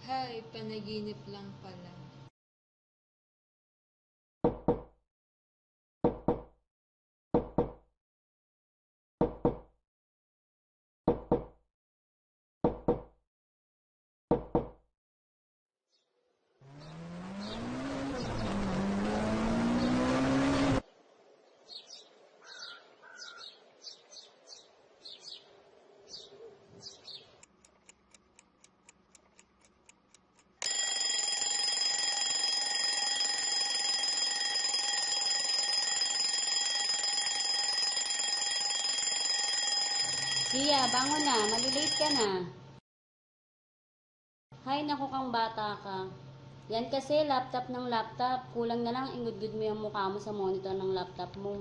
Hay, panaginip lang pala. Sia, bangon na. Malilate ka na. Hay, naku kang bata ka. Yan kasi laptop ng laptop. Kulang na lang ingudgud mo yung mukha mo sa monitor ng laptop mo.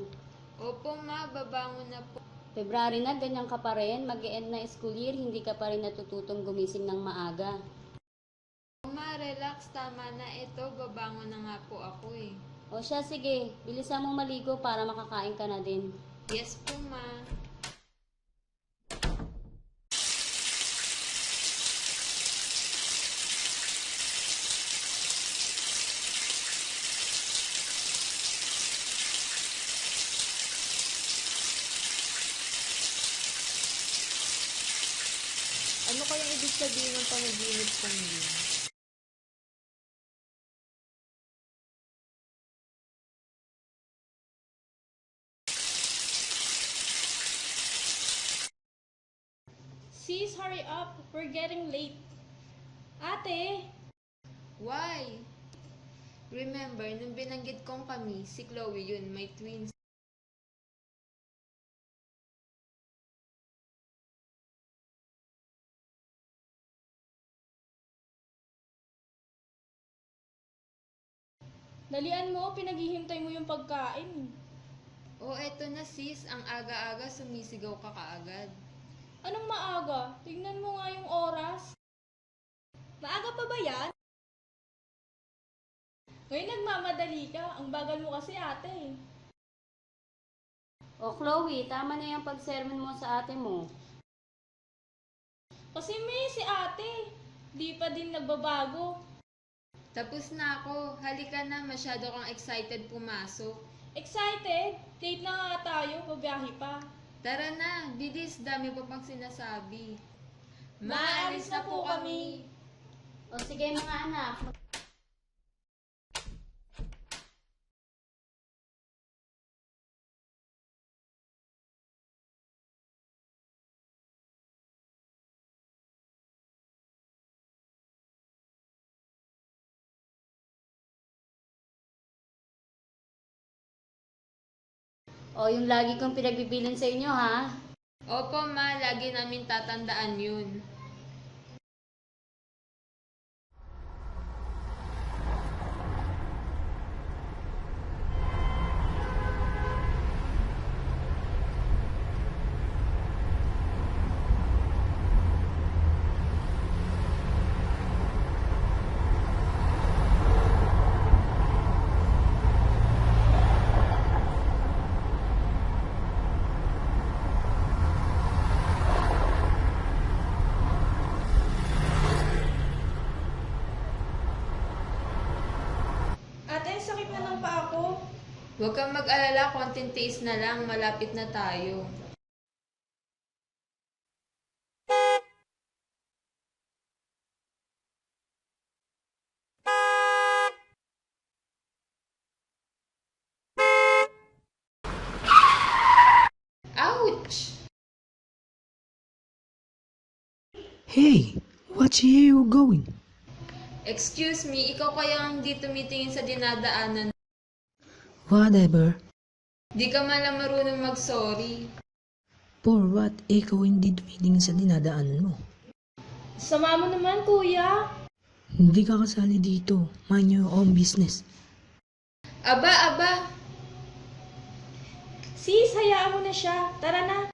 Opo ma, babangon na po. February na, ganyan ka pa rin. Mag-e-end na school year, hindi ka pa rin natututong gumising ng maaga. Ma, relax, tama na ito. Babangon na nga po ako eh. O siya, sige. Bilisan mong maligo para makakain ka na din. Yes po ma. Ano kayang ibig sabihin ng panaginip kong yun? Sis, hurry up. We're getting late. Ate! Why? Remember, nung binanggit kong kami, si Chloe yun, may twins. Dalian mo, pinaghihintay mo yung pagkain. Oh, eto na sis, ang aga-aga sumisigaw ka kaagad. Anong maaga? Tignan mo nga yung oras. Maaga pa ba yan? Ngayon nagmamadali ka. Ang bagal mo kasi ate. O Chloe, tama na yung pag-sermon mo sa ate mo. Kasi may si ate. Di pa din nagbabago. Tapos na ako, halika na, masyado kang excited pumasok. Excited? Late na nga tayo, babiyahe pa. Tara na, bilis, dami pa pang sinasabi. Maalis na po kami. O sige mga anak. O yung lagi kong pinagbibilin sa inyo ha. Opo ma, lagi namin tatandaan yun. Huwag kang mag-alala, konting tiis na lang, malapit na tayo. Ouch! Hey, what's you going? Excuse me, ikaw kaya ang di tumitingin sa dinadaanan? Whatever. Di ka man lang marunong mag-sorry. For what, ikaw hindi dumitingin sa dinadaanan mo. Sama mo naman, kuya. Hindi ka kasali dito. Mind your own business. Aba, aba! Sis, hayaan mo na siya. Tara na.